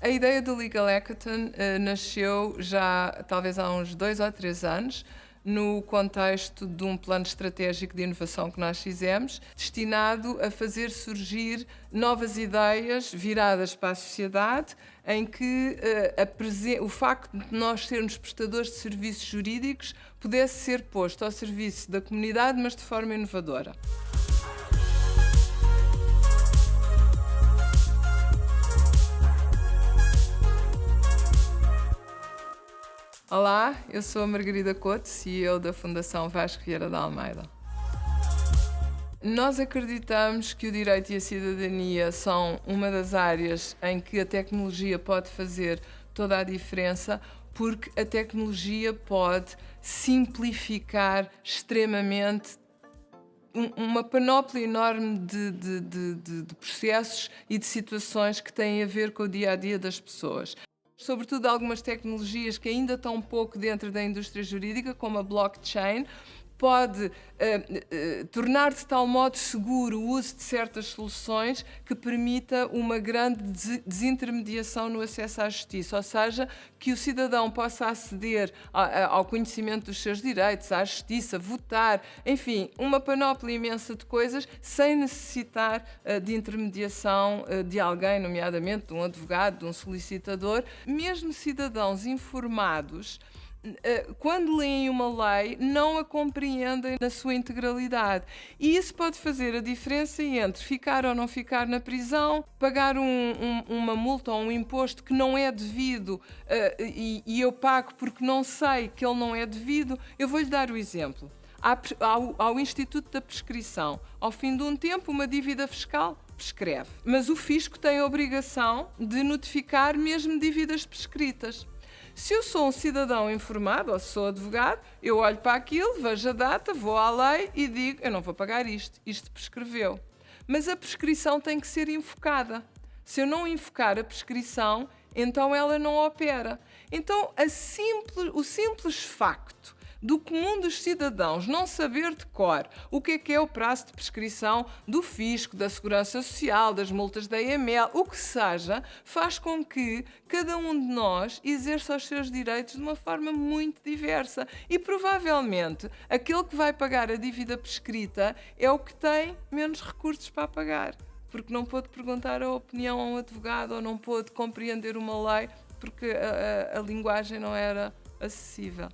A ideia do Legal Hackathon nasceu já talvez há uns 2 ou 3 anos, no contexto de um plano estratégico de inovação que nós fizemos, destinado a fazer surgir novas ideias viradas para a sociedade, em que o facto de nós sermos prestadores de serviços jurídicos pudesse ser posto ao serviço da comunidade, mas de forma inovadora. Olá, eu sou a Margarida Couto, CEO da Fundação Vasco Vieira de Almeida. Nós acreditamos que o direito e a cidadania são uma das áreas em que a tecnologia pode fazer toda a diferença, porque a tecnologia pode simplificar extremamente uma panóplia enorme de processos e de situações que têm a ver com o dia-a-dia das pessoas. Sobretudo algumas tecnologias que ainda estão um pouco dentro da indústria jurídica, como a blockchain, pode tornar de tal modo seguro o uso de certas soluções que permita uma grande desintermediação no acesso à justiça, ou seja, que o cidadão possa aceder ao conhecimento dos seus direitos, à justiça, votar, enfim, uma panóplia imensa de coisas, sem necessitar de intermediação de alguém, nomeadamente de um advogado, de um solicitador. Mesmo cidadãos informados, quando leem uma lei, não a compreendem na sua integralidade. E isso pode fazer a diferença entre ficar ou não ficar na prisão, pagar uma multa ou um imposto que não é devido e eu pago porque não sei que ele não é devido. Eu vou-lhe dar o exemplo. Ao Instituto da Prescrição, ao fim de um tempo, uma dívida fiscal prescreve. Mas o fisco tem a obrigação de notificar mesmo dívidas prescritas. Se eu sou um cidadão informado, ou sou advogado, eu olho para aquilo, vejo a data, vou à lei e digo, eu não vou pagar isto prescreveu. Mas a prescrição tem que ser invocada. Se eu não invocar a prescrição, então ela não opera. Então, o simples facto do comum dos cidadãos não saber de cor o que é o prazo de prescrição do fisco, da segurança social, das multas da EML, o que seja, faz com que cada um de nós exerça os seus direitos de uma forma muito diversa. E provavelmente aquele que vai pagar a dívida prescrita é o que tem menos recursos para pagar, porque não pôde perguntar a opinião a um advogado ou não pôde compreender uma lei porque a linguagem não era acessível.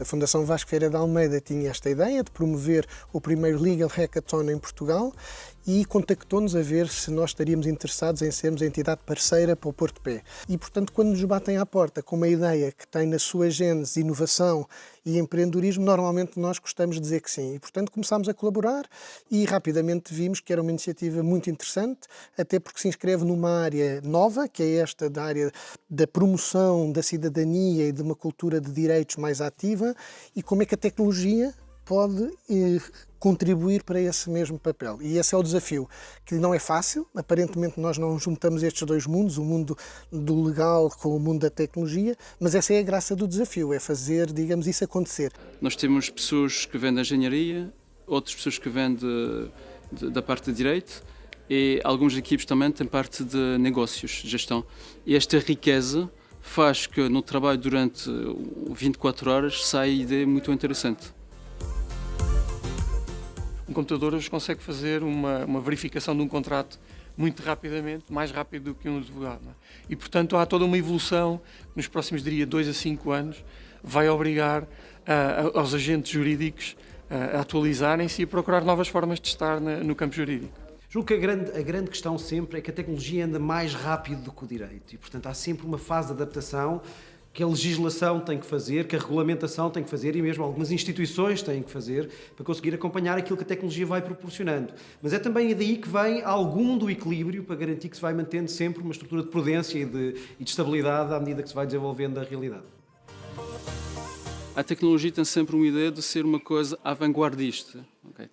A Fundação Vasco Vieira de Almeida tinha esta ideia de promover o primeiro Legal Hackathon em Portugal e contactou-nos a ver se nós estaríamos interessados em sermos a entidade parceira para o pôr de pé. E, portanto, quando nos batem à porta com uma ideia que tem na sua gênese inovação e empreendedorismo, normalmente nós gostamos de dizer que sim. E, portanto, começámos a colaborar e rapidamente vimos que era uma iniciativa muito interessante, até porque se inscreve numa área nova, que é esta da área da promoção da cidadania e de uma cultura de direitos mais ativa, e como é que a tecnologia pode contribuir para esse mesmo papel. E esse é o desafio, que não é fácil. Aparentemente nós não juntamos estes dois mundos, o mundo do legal com o mundo da tecnologia, mas essa é a graça do desafio, é fazer, digamos, isso acontecer. Nós temos pessoas que vêm da engenharia, outras pessoas que vêm da parte de direito e algumas equipes também têm parte de negócios, gestão. E esta riqueza faz que no trabalho durante 24 horas saia ideia muito interessante. Um computador hoje consegue fazer uma verificação de um contrato muito rapidamente, mais rápido do que um advogado. Não é? E, portanto, há toda uma evolução que nos próximos, diria, 2 a 5 anos vai obrigar aos agentes jurídicos a atualizarem-se e a procurar novas formas de estar no campo jurídico. Julgo que a grande questão sempre é que a tecnologia anda mais rápido do que o direito e, portanto, há sempre uma fase de adaptação que a legislação tem que fazer, que a regulamentação tem que fazer e mesmo algumas instituições têm que fazer para conseguir acompanhar aquilo que a tecnologia vai proporcionando. Mas é também daí que vem algum do equilíbrio para garantir que se vai mantendo sempre uma estrutura de prudência e de estabilidade à medida que se vai desenvolvendo a realidade. A tecnologia tem sempre uma ideia de ser uma coisa avant-gardista. Okay?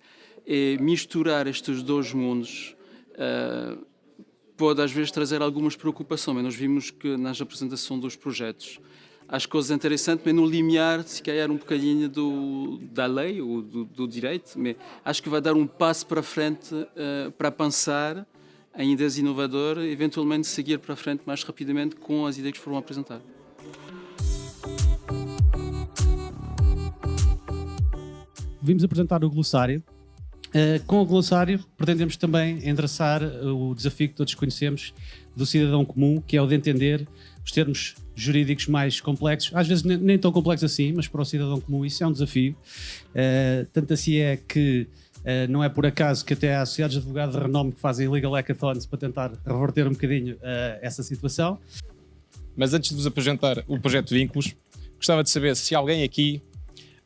E misturar estes dois mundos pode às vezes trazer algumas preocupações, mas nós vimos que nas apresentações dos projetos as coisas interessantes, mas no limiar, se calhar um bocadinho da lei ou do direito, mas acho que vai dar um passo para frente para pensar em ideias inovadoras, eventualmente seguir para a frente mais rapidamente com as ideias que foram apresentadas. Vimos apresentar o glossário. Com o glossário pretendemos também endereçar o desafio que todos conhecemos do cidadão comum, que é o de entender os termos jurídicos mais complexos, às vezes nem tão complexos assim, mas para o cidadão comum isso é um desafio. Tanto assim é que não é por acaso que até há sociedades de advogados de renome que fazem legal hackathons para tentar reverter um bocadinho essa situação. Mas antes de vos apresentar o projeto Vínculos, gostava de saber se alguém aqui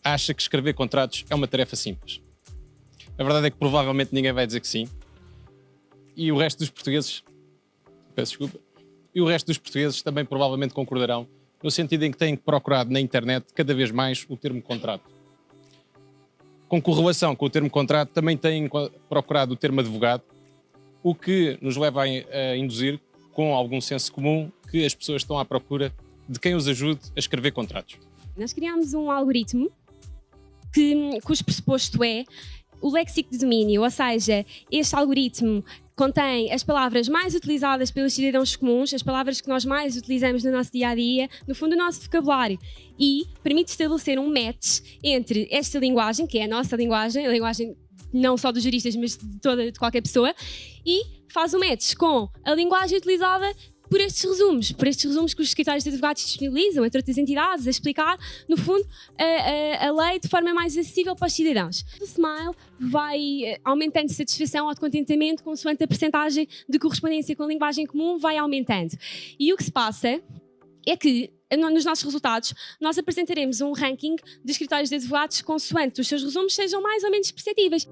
acha que escrever contratos é uma tarefa simples. A verdade é que provavelmente ninguém vai dizer que sim. E o resto dos portugueses... Peço desculpa. E o resto dos portugueses também provavelmente concordarão, no sentido em que têm procurado na internet cada vez mais o termo contrato. Com correlação com o termo contrato, também têm procurado o termo advogado, o que nos leva a induzir, com algum senso comum, que as pessoas estão à procura de quem os ajude a escrever contratos. Nós criámos um algoritmo cujo pressuposto é o léxico de domínio, ou seja, este algoritmo contém as palavras mais utilizadas pelos cidadãos comuns, as palavras que nós mais utilizamos no nosso dia-a-dia, no fundo o nosso vocabulário, e permite estabelecer um match entre esta linguagem, que é a nossa linguagem, a linguagem não só dos juristas, mas de qualquer pessoa, e faz um match com a linguagem utilizada por estes resumos que os escritórios de advogados disponibilizam entre outras entidades, a explicar, no fundo, a lei de forma mais acessível para os cidadãos. O Smile vai aumentando de satisfação ou de contentamento consoante a percentagem de correspondência com a linguagem comum vai aumentando. E o que se passa é que, nos nossos resultados, nós apresentaremos um ranking de escritórios de advogados consoante os seus resumos sejam mais ou menos perceptíveis.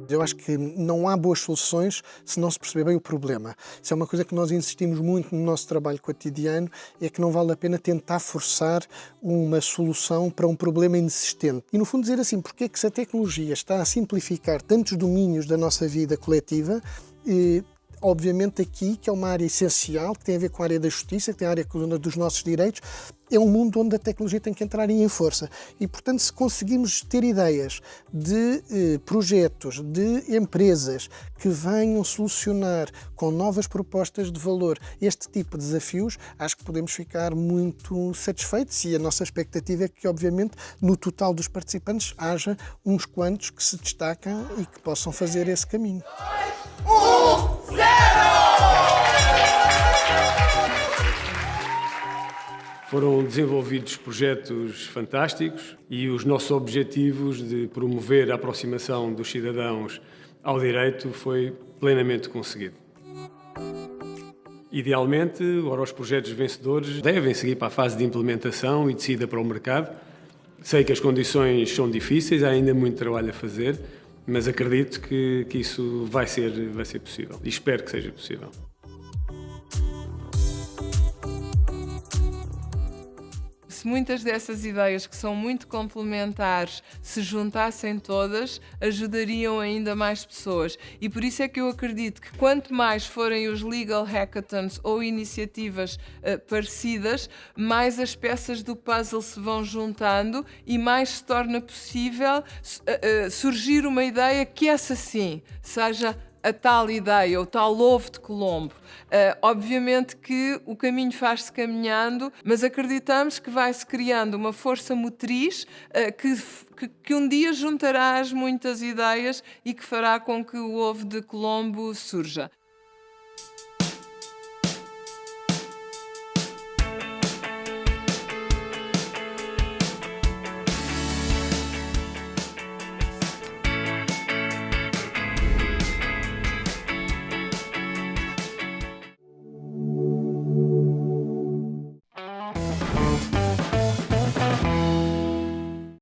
Eu acho que não há boas soluções se não se perceber bem o problema. Isso é uma coisa que nós insistimos muito no nosso trabalho cotidiano, é que não vale a pena tentar forçar uma solução para um problema inexistente. E, no fundo, dizer assim, porque é que se a tecnologia está a simplificar tantos domínios da nossa vida coletiva, obviamente aqui, que é uma área essencial, que tem a ver com a área da justiça, que tem a área dos nossos direitos, é um mundo onde a tecnologia tem que entrar em força. E, portanto, se conseguirmos ter ideias de projetos, de empresas que venham solucionar com novas propostas de valor este tipo de desafios, acho que podemos ficar muito satisfeitos e a nossa expectativa é que, obviamente, no total dos participantes haja uns quantos que se destacam e que possam fazer esse caminho. 2, 0! Foram desenvolvidos projetos fantásticos e os nossos objetivos de promover a aproximação dos cidadãos ao direito foi plenamente conseguido. Idealmente, agora os projetos vencedores devem seguir para a fase de implementação e de saída para o mercado. Sei que as condições são difíceis, há ainda muito trabalho a fazer, mas acredito que isso vai ser possível e espero que seja possível. Se muitas dessas ideias que são muito complementares se juntassem todas, ajudariam ainda mais pessoas. E por isso é que eu acredito que quanto mais forem os legal hackathons ou iniciativas parecidas, mais as peças do puzzle se vão juntando e mais se torna possível surgir uma ideia que essa sim seja a tal ideia, o tal ovo de Colombo. Obviamente que o caminho faz-se caminhando, mas acreditamos que vai-se criando uma força motriz que um dia juntará as muitas ideias e que fará com que o ovo de Colombo surja.